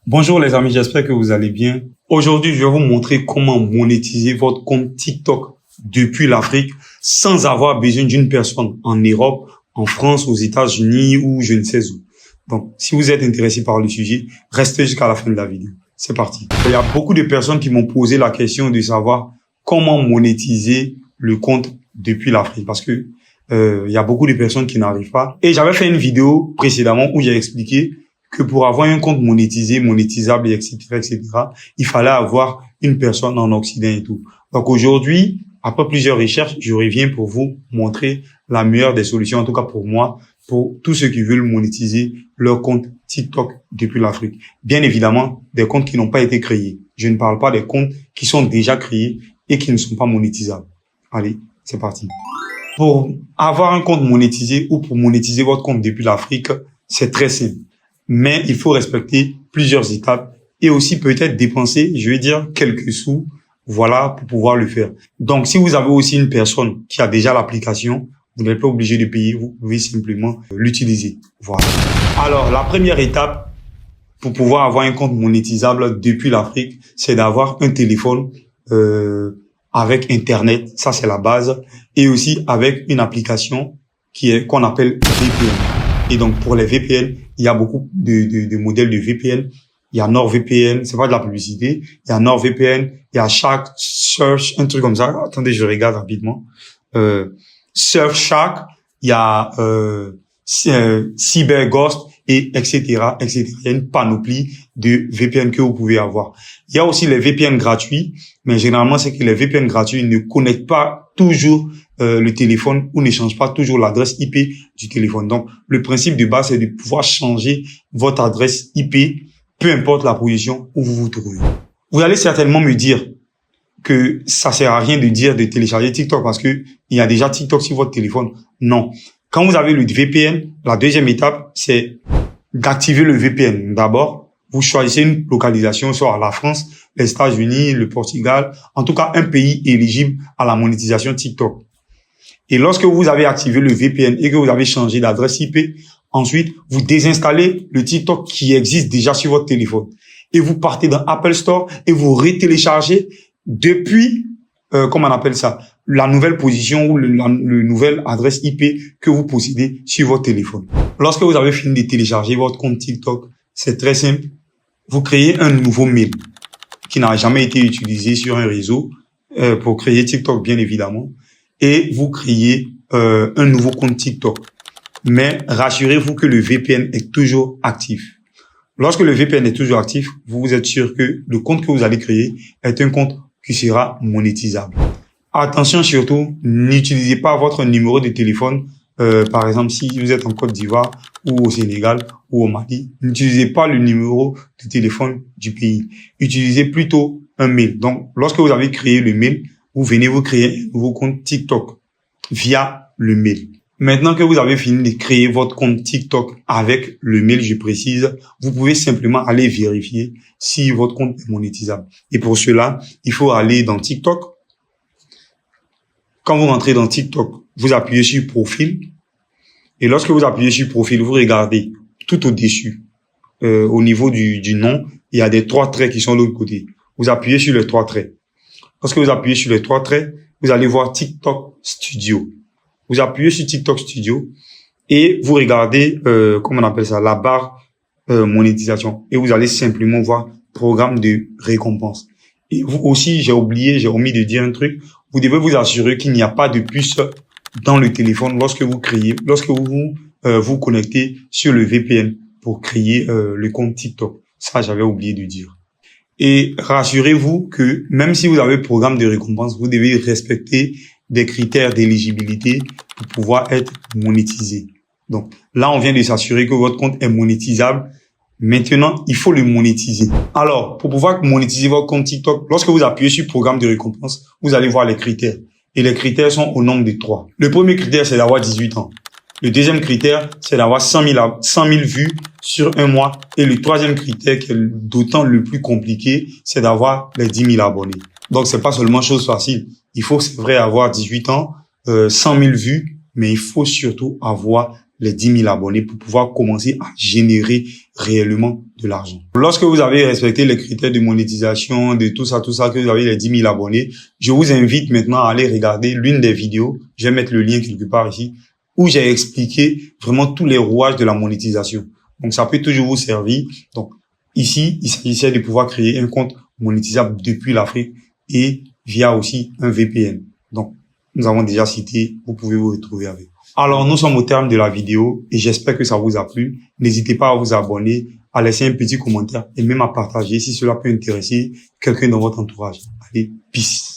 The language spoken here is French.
Bonjour les amis, j'espère que vous allez bien. Aujourd'hui, je vais vous montrer comment monétiser votre compte TikTok depuis l'Afrique sans avoir besoin d'une personne en Europe, en France, aux États-Unis ou je ne sais où. Donc, si vous êtes intéressé par le sujet, restez jusqu'à la fin de la vidéo. C'est parti. Il y a beaucoup de personnes qui m'ont posé la question de savoir comment monétiser le compte depuis l'Afrique parce que il y a beaucoup de personnes qui n'arrivent pas. Et j'avais fait une vidéo précédemment où j'ai expliqué que pour avoir un compte monétisé, monétisable, etc., etc., il fallait avoir une personne en Occident et tout. Donc aujourd'hui, après plusieurs recherches, je reviens pour vous montrer la meilleure des solutions, en tout cas pour moi, pour tous ceux qui veulent monétiser leur compte TikTok depuis l'Afrique. Bien évidemment, des comptes qui n'ont pas été créés. Je ne parle pas des comptes qui sont déjà créés et qui ne sont pas monétisables. Allez, c'est parti. Pour avoir un compte monétisé ou pour monétiser votre compte depuis l'Afrique, c'est très simple. Mais il faut respecter plusieurs étapes et aussi peut-être dépenser, je vais dire, quelques sous, voilà, pour pouvoir le faire. Donc, si vous avez aussi une personne qui a déjà l'application, vous n'êtes pas obligé de payer, vous pouvez simplement l'utiliser. Voilà. Alors, la première étape pour pouvoir avoir un compte monétisable depuis l'Afrique, c'est d'avoir un téléphone avec Internet, ça c'est la base, et aussi avec une application qu'on appelle VPN. Et donc, pour les VPN, il y a beaucoup de modèles de VPN. Il y a NordVPN, c'est pas de la publicité. Il y a NordVPN, il y a Shark, Search, un truc comme ça. Attendez, je regarde rapidement. Surfshark, il y a CyberGhost, et etc., etc. Il y a une panoplie de VPN que vous pouvez avoir. Il y a aussi les VPN gratuits, mais généralement, c'est que les VPN gratuits ne connectent pas toujours le téléphone ou ne changent pas toujours l'adresse IP du téléphone. Donc, le principe de base, c'est de pouvoir changer votre adresse IP, peu importe la position où vous vous trouvez. Vous allez certainement me dire que ça sert à rien de dire de télécharger TikTok parce que il y a déjà TikTok sur votre téléphone. Non. Quand vous avez le VPN, la deuxième étape, c'est d'activer le VPN. D'abord, vous choisissez une localisation, soit la France, les États-Unis, le Portugal, en tout cas un pays éligible à la monétisation TikTok. Et lorsque vous avez activé le VPN et que vous avez changé d'adresse IP, ensuite, vous désinstallez le TikTok qui existe déjà sur votre téléphone. Et vous partez dans Apple Store et vous retéléchargez depuis, comment on appelle ça, la nouvelle position ou le nouvelle adresse IP que vous possédez sur votre téléphone. Lorsque vous avez fini de télécharger votre compte TikTok, c'est très simple. Vous créez un nouveau mail qui n'a jamais été utilisé sur un réseau pour créer TikTok, bien évidemment. Et vous créez un nouveau compte TikTok. Mais rassurez-vous que le VPN est toujours actif. Lorsque le VPN est toujours actif, vous êtes sûr que le compte que vous allez créer est un compte qui sera monétisable. Attention surtout, n'utilisez pas votre numéro de téléphone. Par exemple, si vous êtes en Côte d'Ivoire ou au Sénégal ou au Mali, n'utilisez pas le numéro de téléphone du pays. Utilisez plutôt un mail. Donc, lorsque vous avez créé le mail, vous venez vous créer un nouveau compte TikTok via le mail. Maintenant que vous avez fini de créer votre compte TikTok avec le mail, je précise, vous pouvez simplement aller vérifier si votre compte est monétisable. Et pour cela, il faut aller dans TikTok. Quand vous rentrez dans TikTok, vous appuyez sur Profil. Et lorsque vous appuyez sur Profil, vous regardez tout au-dessus, au niveau du nom, il y a des trois traits qui sont de l'autre côté. Vous appuyez sur les trois traits. Lorsque vous appuyez sur les trois traits, vous allez voir TikTok Studio. Vous appuyez sur TikTok Studio et vous regardez, comment on appelle ça, la barre monétisation. Et vous allez simplement voir programme de récompense. Et vous aussi, j'ai omis de dire un truc. Vous devez vous assurer qu'il n'y a pas de puce dans le téléphone lorsque vous vous connectez sur le VPN pour créer le compte TikTok. Ça, j'avais oublié de dire. Et rassurez-vous que même si vous avez programme de récompense, vous devez respecter des critères d'éligibilité pour pouvoir être monétisé. Donc là, on vient de s'assurer que votre compte est monétisable. Maintenant, il faut le monétiser. Alors, pour pouvoir monétiser votre compte TikTok, lorsque vous appuyez sur programme de récompense, vous allez voir les critères. Et les critères sont au nombre de 3. Le premier critère, c'est d'avoir 18 ans. Le deuxième critère, c'est d'avoir 100 000 vues sur un mois. Et le troisième critère, qui est d'autant le plus compliqué, c'est d'avoir les 10 000 abonnés. Donc, c'est pas seulement chose facile. Il faut, c'est vrai, avoir 18 ans, 100 000 vues, mais il faut surtout avoir les 10 000 abonnés pour pouvoir commencer à générer réellement de l'argent. Lorsque vous avez respecté les critères de monétisation, de tout ça, que vous avez les 10 000 abonnés, je vous invite maintenant à aller regarder l'une des vidéos. Je vais mettre le lien quelque part ici, où j'ai expliqué vraiment tous les rouages de la monétisation. Donc, ça peut toujours vous servir. Donc, ici, il s'agissait de pouvoir créer un compte monétisable depuis l'Afrique et via aussi un VPN. Donc, nous avons déjà cité, vous pouvez vous retrouver avec. Alors, nous sommes au terme de la vidéo et j'espère que ça vous a plu. N'hésitez pas à vous abonner, à laisser un petit commentaire et même à partager si cela peut intéresser quelqu'un dans votre entourage. Allez, peace.